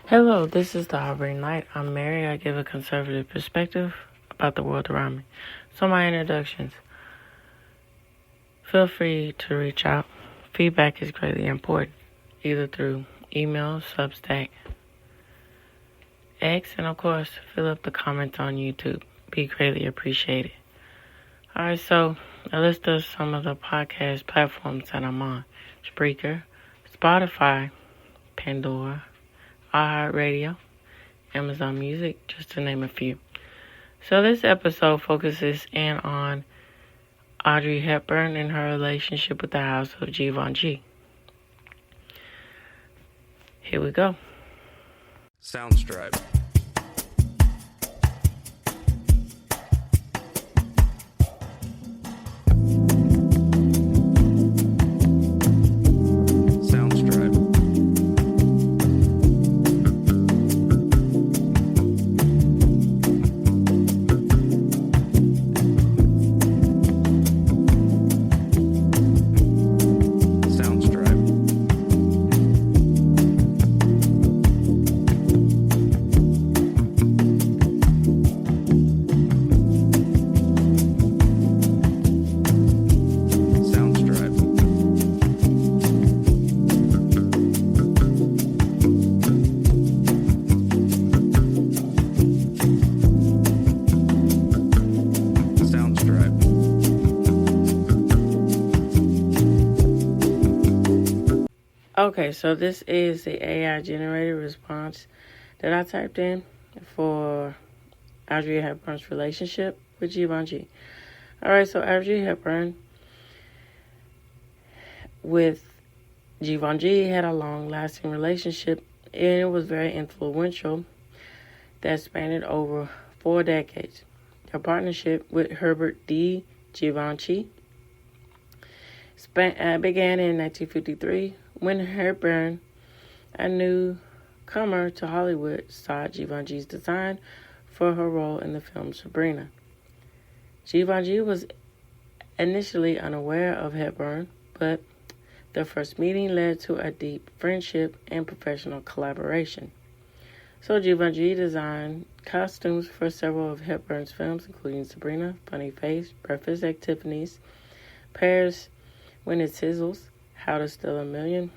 Hello, this is the Aubrey Knight. I'm Mary. I give a conservative perspective about the world around me. So my introductions. Feel free to reach out. Feedback is greatly important, either through email, Substack, X, and of course, fill up the comments on YouTube. Be greatly appreciated. Alright, so a list of some of the podcast platforms that I'm on. Spreaker, Spotify, Pandora, iHeartRadio, Amazon Music, just to name a few. So this episode focuses in on Audrey Hepburn and her relationship with the house of Givenchy. Here we go. Soundstripe. Okay, so this is the AI generated response that I typed in for Audrey Hepburn's relationship with Givenchy. Alright, so Audrey Hepburn with Givenchy had a long-lasting relationship, and it was very influential that spanned over 4 decades. Their partnership with Herbert D. Givenchy began in 1953 when Hepburn, a newcomer to Hollywood, saw Givenchy's design for her role in the film Sabrina. Givenchy was initially unaware of Hepburn, but their first meeting led to a deep friendship and professional collaboration. So Givenchy designed costumes for several of Hepburn's films, including Sabrina, Funny Face, Breakfast at Tiffany's, Paris When It Sizzles, How to Steal a Million,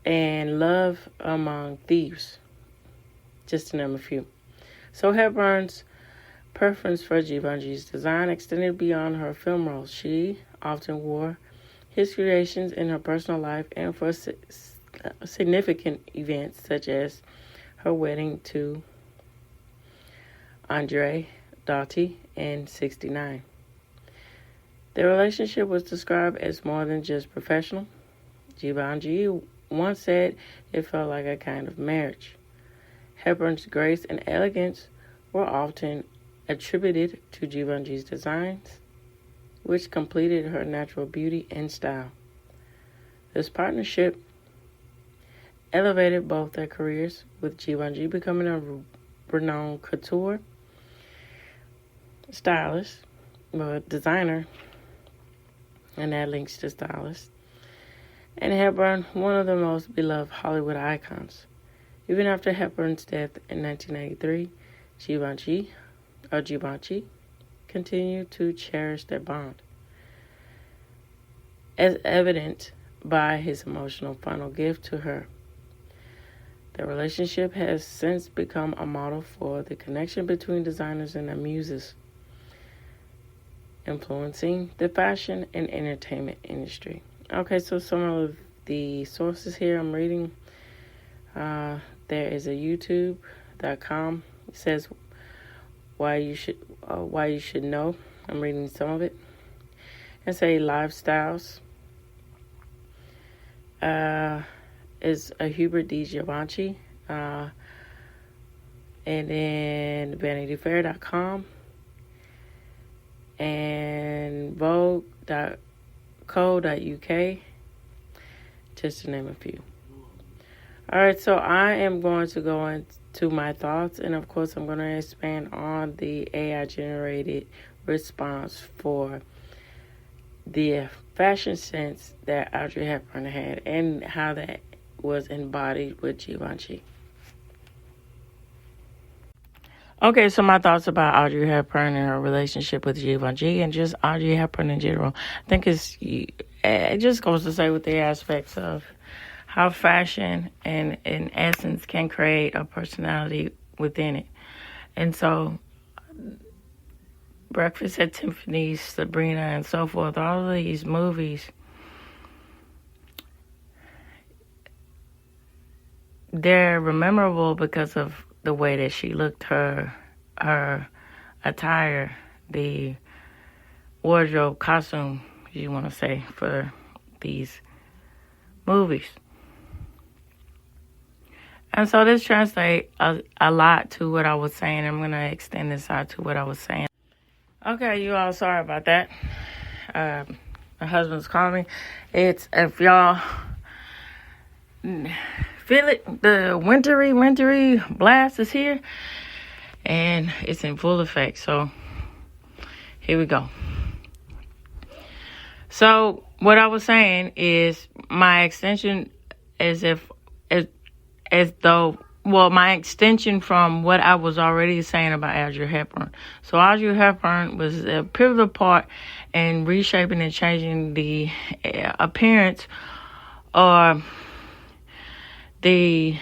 and Love Among Thieves, just to name a few. So Hepburn's preference for Givenchy's design extended beyond her film roles. She often wore his creations in her personal life and for significant events such as her wedding to Andre Doughty in '69. Their relationship was described as more than just professional. Givenchy once said it felt like a kind of marriage. Hepburn's grace and elegance were often attributed to Givenchy's designs, which completed her natural beauty and style. This partnership elevated both their careers, with Givenchy becoming a renowned couture stylist, designer, and that links to stylist, and Hepburn, one of the most beloved Hollywood icons. Even after Hepburn's death in 1983, Givenchy continued to cherish their bond, as evident by his emotional final gift to her. Their relationship has since become a model for the connection between designers and their muses, influencing the fashion and entertainment industry. Okay, so some of the sources here I'm reading. There is a YouTube.com. It says why you should know. I'm reading some of it. And say Lifestyles is a Hubert D. Givenchy. And then VanityFair.com and Vogue.co.uk, just to name a few. Alright, so I am going to go into my thoughts, and of course I'm going to expand on the AI generated response for the fashion sense that Audrey Hepburn had, and how that was embodied with Givenchy. Okay, so my thoughts about Audrey Hepburn and her relationship with Givenchy and just Audrey Hepburn in general. I think it just goes to say with the aspects of how fashion and in essence can create a personality within it. And so Breakfast at Tiffany's, Sabrina, and so forth, all of these movies, they're memorable because of the way that she looked, her attire, the wardrobe, costume, you want to say, for these movies. And so this translates a lot to what I was saying. I'm going to extend this out to what I was saying. Okay, you all, sorry about that. My husband's calling me. It's, if y'all feel it, the wintry blast is here. And it's in full effect. So, here we go. So, what I was saying is my extension my extension from what I was already saying about Audrey Hepburn. So Audrey Hepburn was a pivotal part in reshaping and changing the appearance or the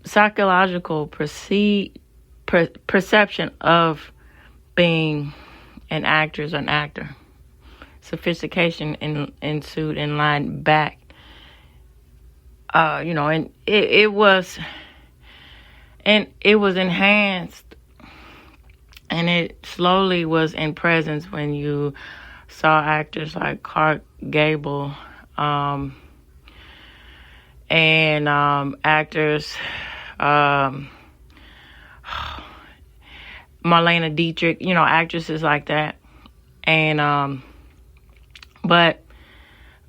psychological perception of being an actress or an actor. Sophistication ensued in line back. And it was enhanced, and it slowly was in presence when you saw actors like Clark Gable, and actors Marlene Dietrich, actresses like that, and but.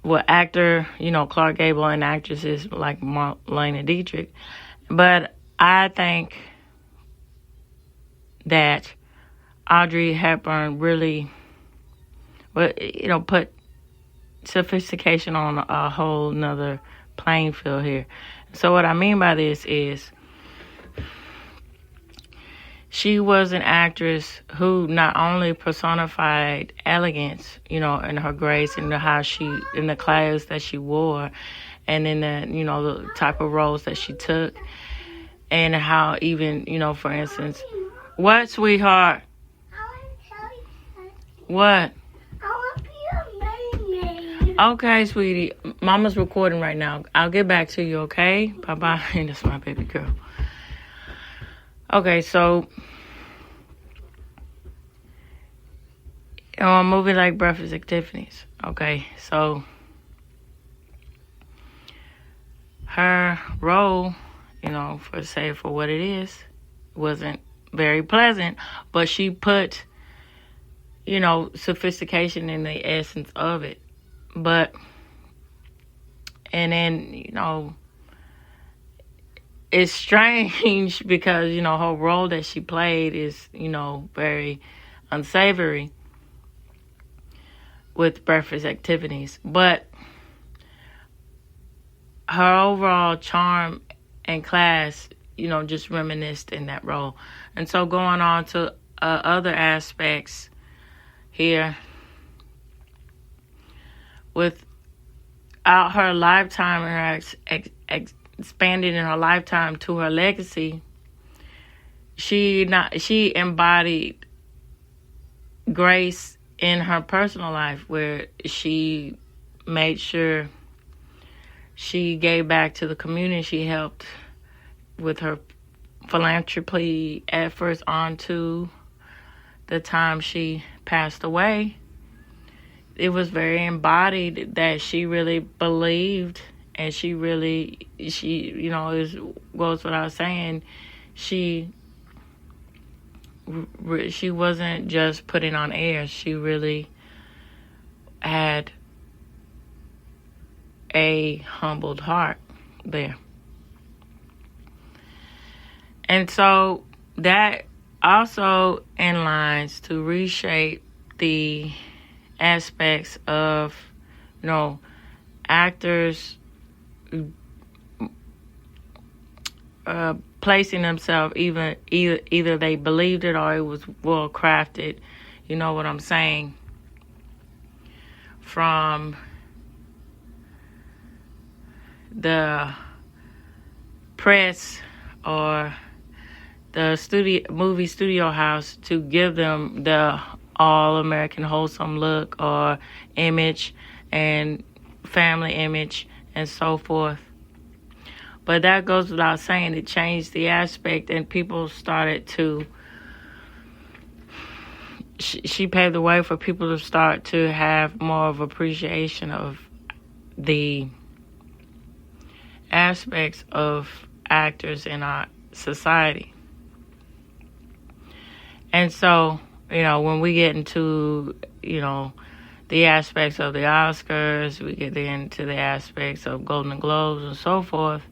Well, actor, Clark Gable, and actresses like Marlene Dietrich. But I think that Audrey Hepburn really, put sophistication on a whole nother playing field here. So what I mean by this is she was an actress who not only personified elegance, in her grace and in the clothes that she wore, and in the type of roles that she took, and how even, for instance, what, sweetheart? What? Okay, sweetie. Mama's recording right now. I'll get back to you, okay? Bye-bye. That's my baby girl. Okay, so a movie like Breakfast at Tiffany's. Okay, so her role, for what it is, wasn't very pleasant, but she put, sophistication in the essence of it. And then, it's strange because, her role that she played is, very unsavory with Breakfast activities. But her overall charm and class, just reminisced in that role. And so going on to other aspects here, without her lifetime and her expanding in her lifetime to her legacy, she embodied grace in her personal life, where she made sure she gave back to the community. She helped with her philanthropy efforts on to the time she passed away. It was very embodied that she really believed, and she goes without saying, she wasn't just putting on airs. She really had a humbled heart there. And so that also inlines to reshape the aspects of, actors placing themselves, either they believed it or it was well crafted, you know what I'm saying, from the press or the movie studio house to give them the all-American wholesome look or image and family image and so forth. But that goes without saying, it changed the aspect, and people started to, she paved the way for people to start to have more of appreciation of the aspects of actors in our society. And so, you know, when we get into, you know, the aspects of the Oscars, we get into the aspects of Golden Globes and so forth,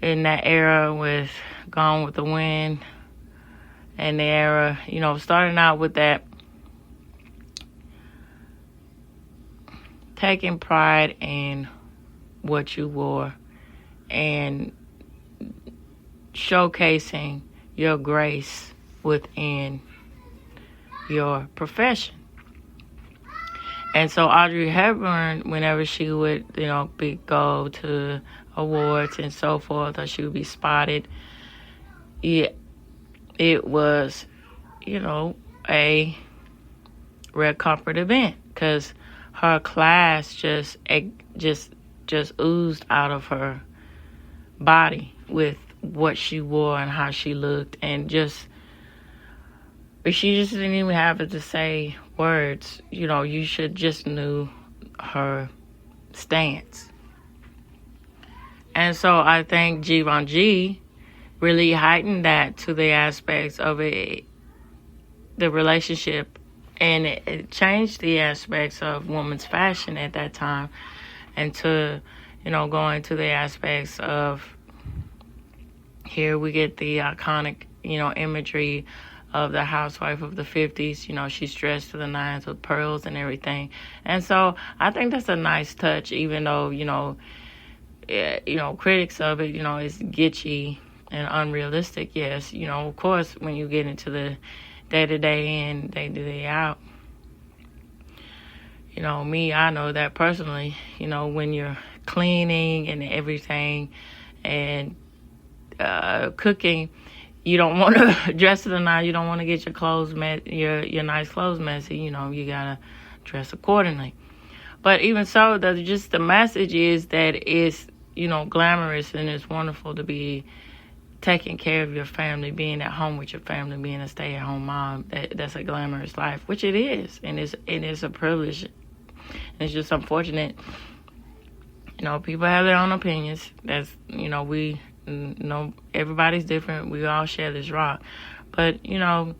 in that era with Gone with the Wind, and the era, you know, starting out with that, taking pride in what you wore and showcasing your grace within your profession. And so Audrey Hepburn, whenever she would, you know, go to awards and so forth, or she would be spotted, it was, you know, a red carpet event, because her class just oozed out of her body with what she wore and how she looked, and she just didn't even have to say words. You know, you should just knew her stance. And so I think Givenchy really heightened that to the aspects of it, the relationship, and it changed the aspects of women's fashion at that time, and to, you know, going to the aspects of, here we get the iconic, you know, imagery of the housewife of the 50s. You know, she's dressed to the nines with pearls and everything. And so I think that's a nice touch, even though, you know, critics of it, you know, is kitschy and unrealistic. Yes, you know, of course, when you get into the day-to-day and day-to-day out, you know, I know that personally, you know, when you're cleaning and everything and cooking, you don't want to dress to the nines. You don't want to get your clothes your nice clothes messy. You know, you gotta dress accordingly. But even so, the message is that it's, you know, glamorous and it's wonderful to be taking care of your family, being at home with your family, being a stay-at-home mom. That's a glamorous life, which it is, and it is a privilege. It's just unfortunate, you know, people have their own opinions. That's, you know, everybody's different. We all share this rock. But, you know,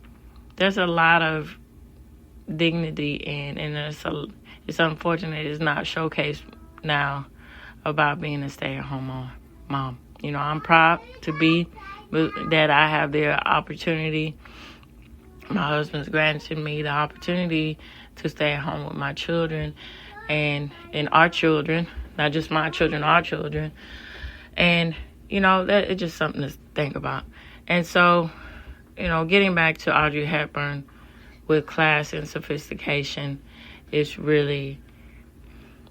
there's a lot of dignity in, and it's unfortunate it's not showcased now about being a stay-at-home mom. You know, I'm proud to be that I have the opportunity. My husband's granted me the opportunity to stay at home with my children and our children, not just my children, our children. And, you know, that it's just something to think about. And so, you know, getting back to Audrey Hepburn with class and sophistication is really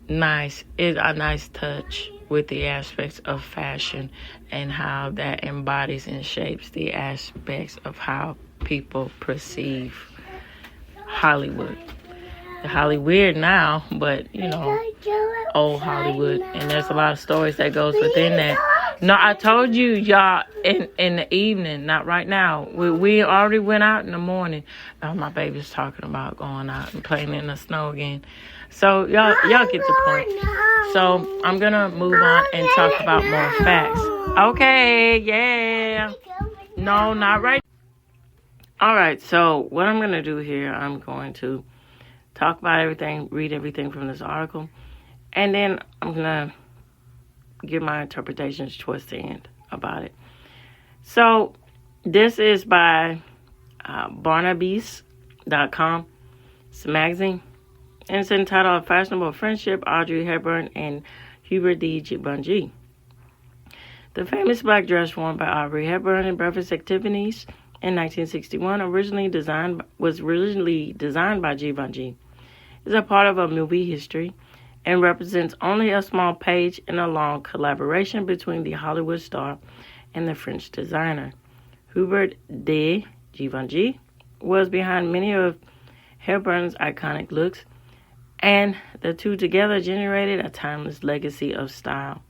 nice. It's a nice touch with the aspects of fashion and how that embodies and shapes the aspects of how people perceive Hollywood. The Hollywood now, but, you know, old Hollywood. And there's a lot of stories that goes within that. No, I told you, y'all, in the evening, not right now. We already went out in the morning. Now my baby's talking about going out and playing in the snow again. So y'all get the point. So I'm going to move on and talk about more facts. Okay, yeah. No, not right. All right, so what I'm going to do here, I'm going to talk about everything, read everything from this article, and then I'm going to give my interpretations towards the end about it. So this is by Barnabees.com. It's a magazine, and it's entitled Fashionable Friendship, Audrey Hepburn and Hubert D. Givenchy. The famous black dress worn by Audrey Hepburn in Breakfast at Tiffany's in 1961 was originally designed by Givenchy. It's a part of a movie history and represents only a small page in a long collaboration between the Hollywood star and the French designer. Hubert de Givenchy was behind many of Hepburn's iconic looks, and the two together generated a timeless legacy of style.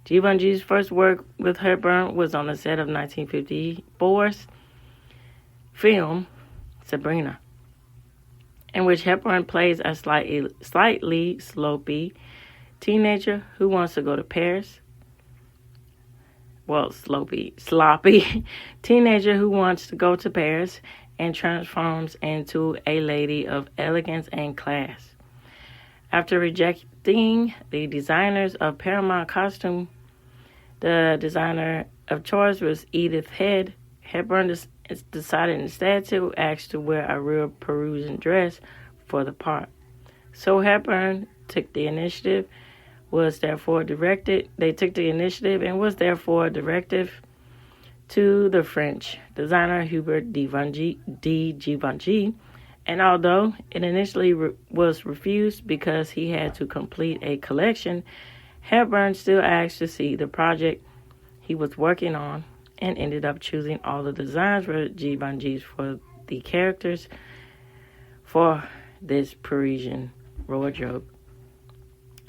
Givenchy's first work with Hepburn was on the set of 1954's film Sabrina, in which Hepburn plays a slightly sloppy teenager who wants to go to Paris. Sloppy teenager who wants to go to Paris and transforms into a lady of elegance and class. After rejecting the designers of Paramount costume, the designer of choice was Edith Head. Hepburn decided instead to ask to wear a real Parisian dress for the part. So Hepburn took the initiative, They took the initiative and was therefore directive to the French designer Hubert D. Givenchy, and although it initially was refused because he had to complete a collection, Hepburn still asked to see the project he was working on and ended up choosing all the designs for Givenchy's for the characters for this Parisian wardrobe.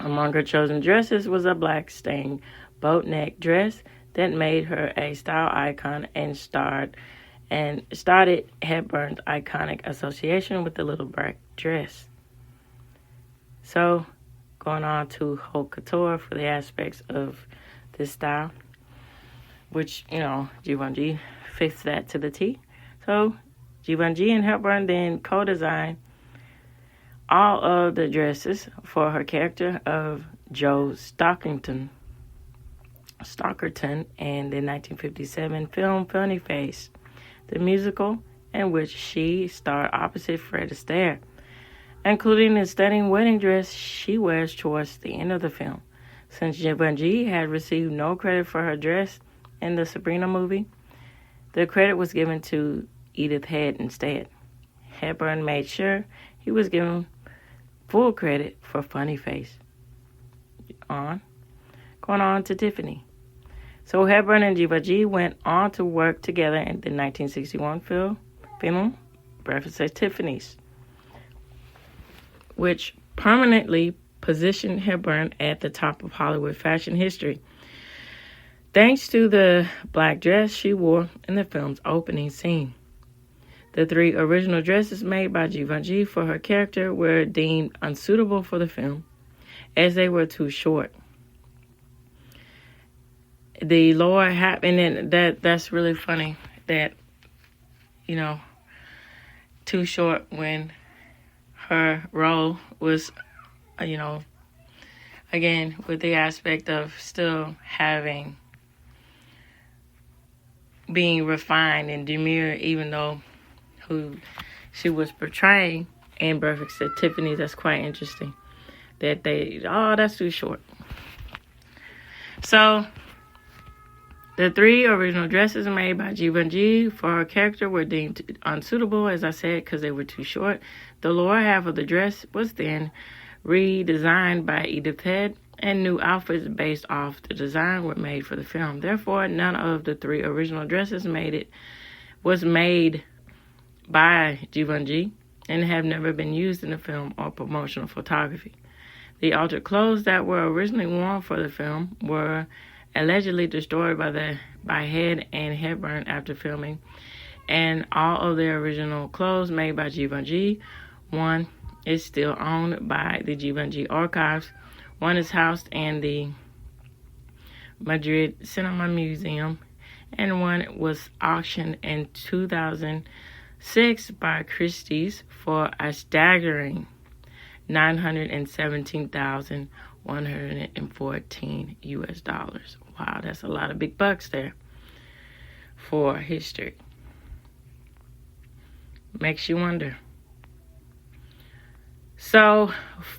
Among her chosen dresses was a black stained boat neck dress that made her a style icon and started Hepburn's iconic association with the little black dress. So, going on to haute couture for the aspects of this style, which, Givenchy fixed that to the T. So, Givenchy and Hepburn then co-designed all of the dresses for her character of Jo Stockerton in the 1957 film Funny Face, the musical in which she starred opposite Fred Astaire, including the stunning wedding dress she wears towards the end of the film. Since Givenchy had received no credit for her dress in the Sabrina movie, the credit was given to Edith Head instead. Hepburn made sure he was given full credit for Funny Face. Going on to Tiffany. So Hepburn and Givenchy went on to work together in the 1961 film Breakfast at Tiffany's, which permanently positioned Hepburn at the top of Hollywood fashion history, thanks to the black dress she wore in the film's opening scene. The 3 original dresses made by Givenchy for her character were deemed unsuitable for the film, as they were too short. The lower half, and then that's really funny that, too short when her role was, again, with the aspect of still being refined and demure, even though who she was portraying in Breakfast at Tiffany's. That's quite interesting that that's too short. So, the 3 original dresses made by Givenchy for her character were deemed unsuitable, as I said, because they were too short. The lower half of the dress was then redesigned by Edith Head, and new outfits based off the design were made for the film. Therefore, none of the 3 original dresses was made by Givenchy and have never been used in the film or promotional photography. The altered clothes that were originally worn for the film were allegedly destroyed by Head and Hepburn after filming, and all of their original clothes made by Givenchy, one is still owned by the Givenchy Archives, one is housed in the Madrid Cinema Museum, and one was auctioned in 2006 by Christie's for a staggering $917,114 US. Wow, that's a lot of big bucks there for history. Makes you wonder. So,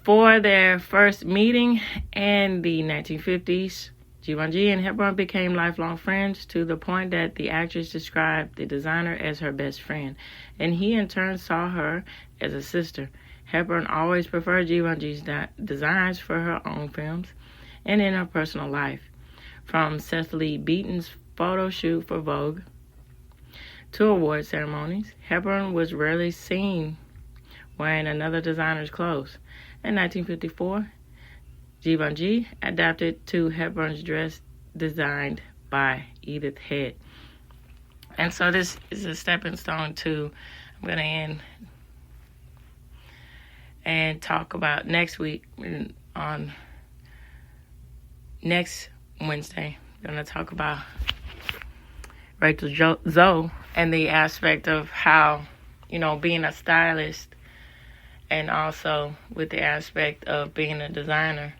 for their first meeting in the 1950s, Givenchy and Hepburn became lifelong friends to the point that the actress described the designer as her best friend, and he in turn saw her as a sister. Hepburn always preferred Givenchy's designs for her own films and in her personal life. From Cecily Beaton's photo shoot for Vogue to award ceremonies, Hepburn was rarely seen wearing another designer's clothes. In 1954, Givenchy adapted to Hepburn's dress designed by Edith Head. And so this is a stepping stone to, I'm going to end and talk about next week, on next Wednesday. I'm going to talk about Rachel Zoe and the aspect of how, being a stylist and also with the aspect of being a designer,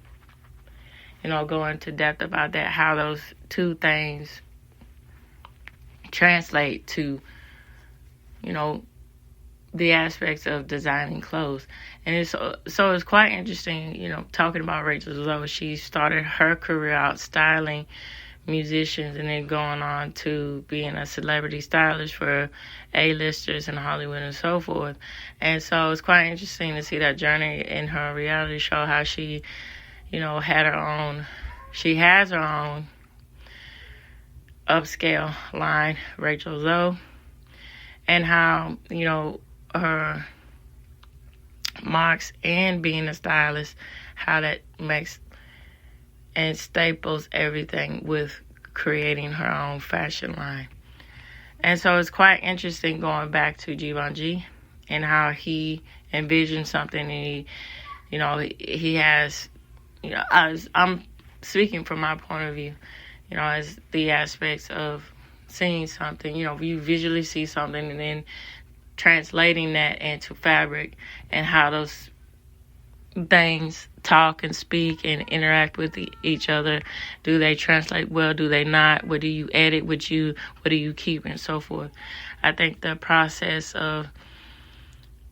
go into depth about that, how those two things translate to, the aspects of designing clothes. And it's quite interesting, talking about Rachel Zoe. She started her career out styling musicians and then going on to being a celebrity stylist for A-listers in Hollywood and so forth. And so it's quite interesting to see that journey in her reality show, how she, she has her own upscale line, Rachel Zoe, and how, her marks and being a stylist, how that makes and staples everything with creating her own fashion line. And so it's quite interesting going back to Givenchy and how he envisioned something, and he has, I'm speaking from my point of view, as the aspects of seeing something, you visually see something and then translating that into fabric and how those things talk and speak and interact with each other. Do they translate well? Do they not? What do you edit? What do you keep, and so forth? I think the process of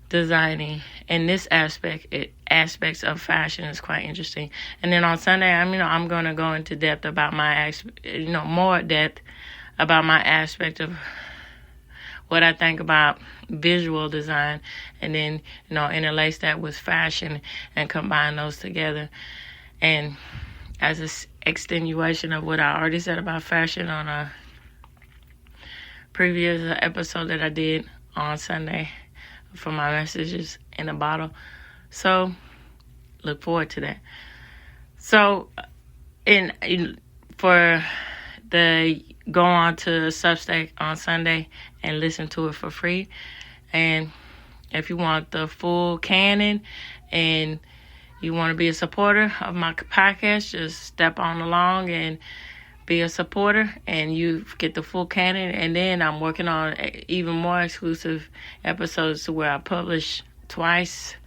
designing in this aspects of fashion is quite interesting. And then on Sunday, I'm going to go into depth about more depth about my aspect of what I think about visual design, and then, interlace that with fashion and combine those together. And as an extenuation of what I already said about fashion on a previous episode that I did on Sunday for my messages in a bottle. So look forward to that. So for the go on to Substack on Sunday and listen to it for free. And if you want the full canon and you want to be a supporter of my podcast, just step on along and be a supporter, and you get the full canon. And then I'm working on even more exclusive episodes to where I publish twice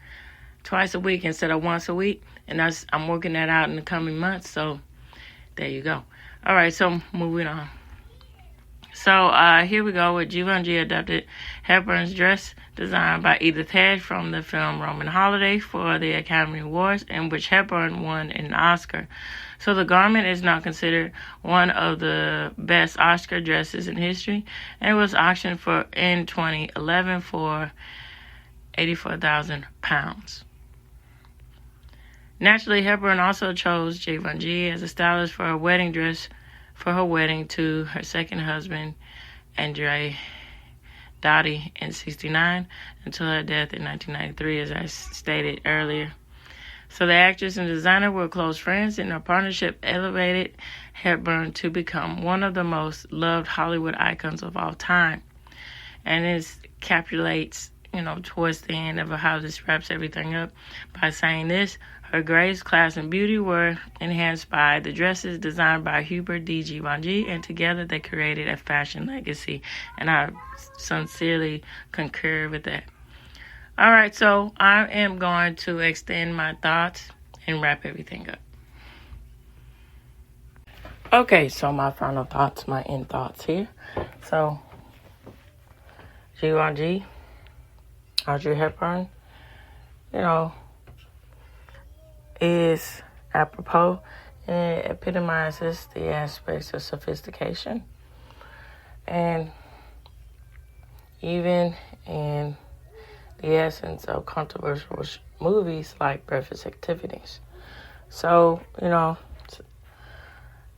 a week instead of once a week. And I'm working that out in the coming months. So there you go. All right, so moving on. So here we go with Givenchy adapted Hepburn's dress designed by Edith Head from the film Roman Holiday for the Academy Awards, in which Hepburn won an Oscar. So the garment is now considered one of the best Oscar dresses in history, and was auctioned for in 2011 for £84,000. Naturally, Hepburn also chose Givenchy as a stylist for her wedding dress for her wedding to her second husband, Andre Dottie, in 1969, until her death in 1993, as I stated earlier. So the actress and designer were close friends, and their partnership elevated Hepburn to become one of the most loved Hollywood icons of all time. And it capitulates, towards the end of how this wraps everything up by saying this: her grace, class, and beauty were enhanced by the dresses designed by Hubert D. Givenchy, and together they created a fashion legacy. And I sincerely concur with that. All right, so I am going to extend my thoughts and wrap everything up. Okay, so my final thoughts, my end thoughts here. So, Givenchy, Audrey Hepburn, is apropos, and it epitomizes the aspects of sophistication. And even in the essence of controversial movies like Breakfast Activities. So,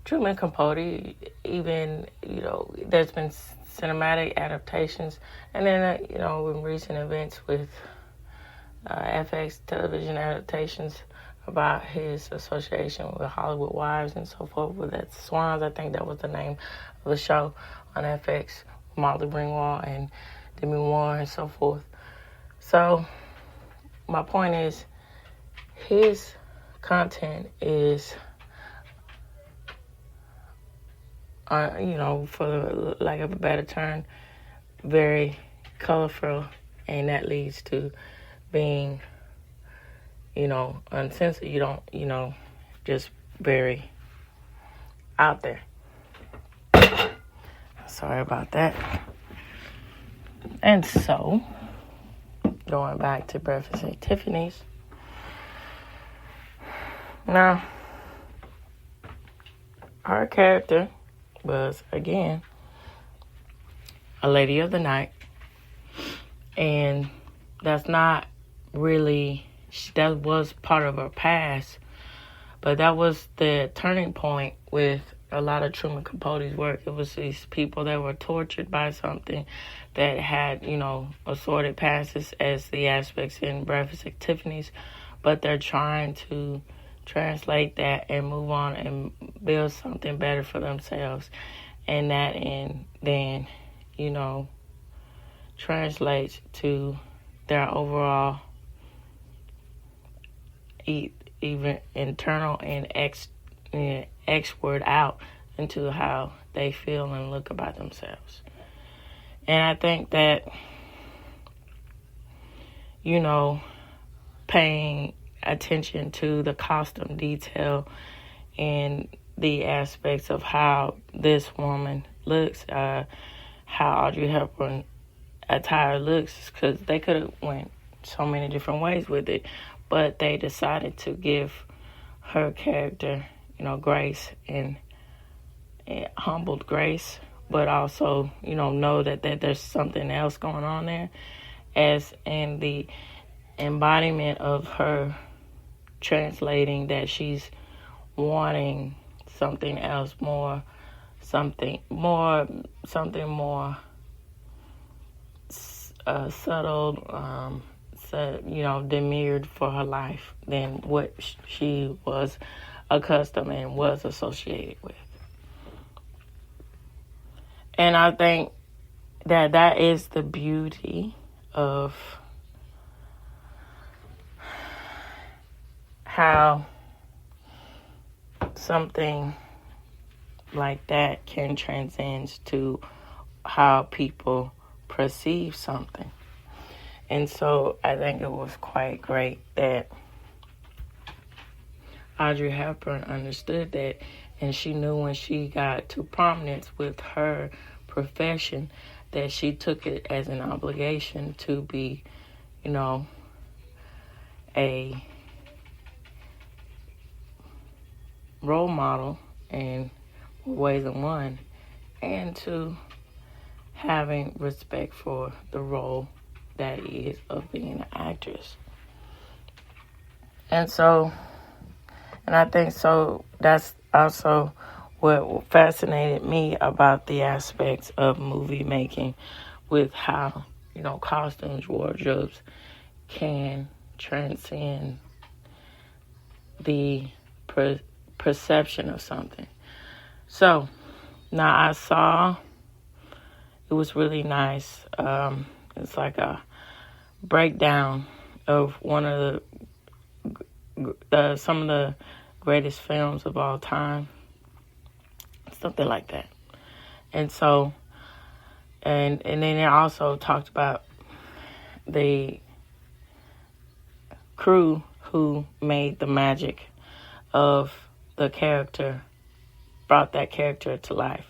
Truman Capote, even, there's been cinematic adaptations. And then, in recent events with FX television adaptations about his association with Hollywood Wives and so forth. With that Swans, I think that was the name of the show on FX, Molly Ringwald and Demi Moore and so forth. So my point is, his content is, for lack of a better term, very colorful, and that leads to being, uncensored. You don't, just very out there. Sorry about that. And so, going back to Breakfast at Tiffany's. Now, her character was, again, a lady of the night. And that's not really, that was part of her past. But that was the turning point with a lot of Truman Capote's work. It was these people that were tortured by something that had, assorted passes as the aspects in Breakfast at Tiffany's. But they're trying to translate that and move on and build something better for themselves. And that then, translates to their overall even internal and exward out into how they feel and look about themselves. And I think that, paying attention to the costume detail and the aspects of how this woman looks, how Audrey Hepburn attire looks, because they could have went so many different ways with it, but they decided to give her character, grace and humbled grace, but also, know that there's something else going on there, as in the embodiment of her translating that she's wanting something else more, something more subtle, demurred for her life than what she was accustomed and was associated with. And I think that is the beauty of how something like that can transcend to how people perceive something. And so I think it was quite great that Audrey Hepburn understood that, and she knew when she got to prominence with her profession that she took it as an obligation to be, a role model in ways of one, and to having respect for the role that is of being an actress. And I think so that's also what fascinated me about the aspects of movie making, with how, costumes, wardrobes can transcend the perception of something. So now I saw, it was really nice. It's like a breakdown of one of some of the greatest films of all time, something like that. And so, and then it also talked about the crew who made the magic of the character, brought that character to life.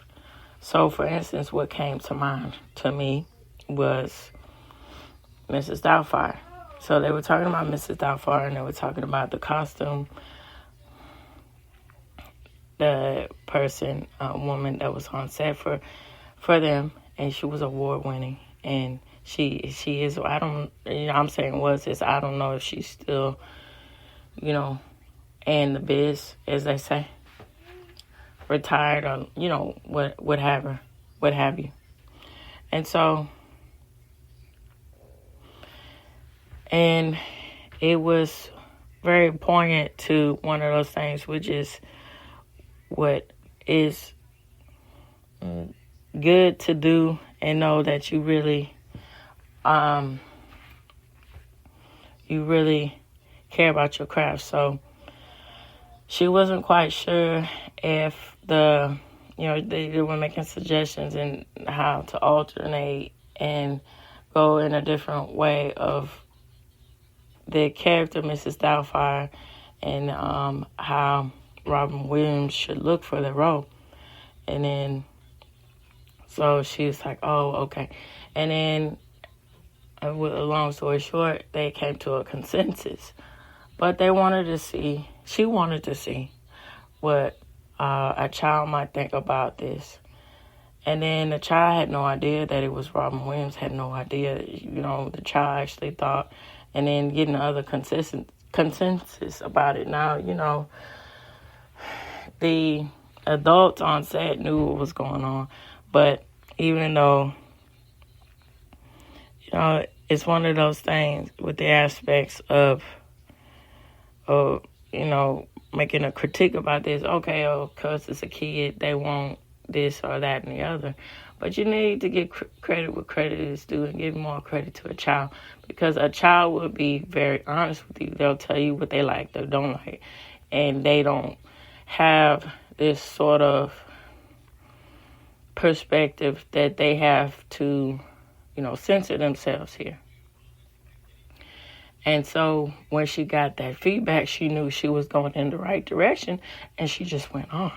So, for instance, what came to mind to me was Mrs. Doubtfire. So they were talking about Mrs. Doubtfire, and they were talking about the costume. The person, woman that was on set for them, and she was award winning, and she is. I don't. I'm saying was this. I don't know if she's still, in the biz, as they say, retired or what have you. And so, and it was very poignant to one of those things, which is what is good to do and know that you really care about your craft. So she wasn't quite sure if they were making suggestions in how to alternate and go in a different way of the character Mrs. Doubtfire and how Robin Williams should look for the role. And then so she was like, oh, okay. And then, with a long story short, they came to a consensus. But she wanted to see what a child might think about this. And then the child had no idea that it was Robin Williams, had no idea, the child actually thought, and then getting the other consensus about it. Now, the adults on set knew what was going on, but even though, it's one of those things with the aspects of making a critique about this. Okay, because it's a kid, they want this or that and the other. But you need to give credit where credit is due and give more credit to a child, because a child will be very honest with you. They'll tell you what they like, they don't like, and they don't have this sort of perspective that they have to, censor themselves here. And so when she got that feedback, she knew she was going in the right direction, and she just went on.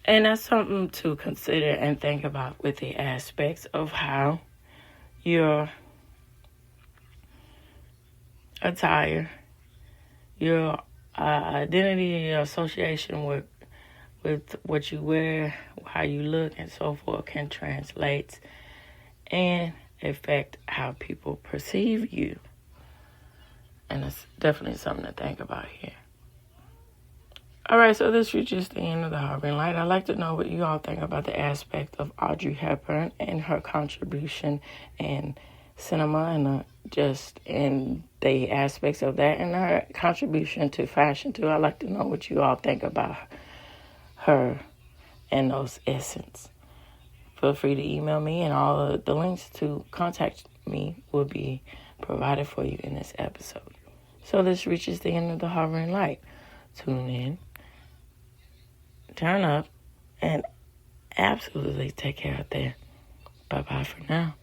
And that's something to consider and think about with the aspects of how your attire, your identity, your association with what you wear, how you look, and so forth can translate and affect how people perceive you. And it's definitely something to think about here. All right, so this reaches the end of the Harvard Light. I'd like to know what you all think about the aspect of Audrey Hepburn and her contribution in cinema and just in the aspects of that and her contribution to fashion too. I'd like to know what you all think about her and those essence. Feel free to email me, and all of the links to contact me will be provided for you in this episode. So this reaches the end of the Hovering Light. Tune in, turn up, and absolutely take care out there. Bye-bye for now.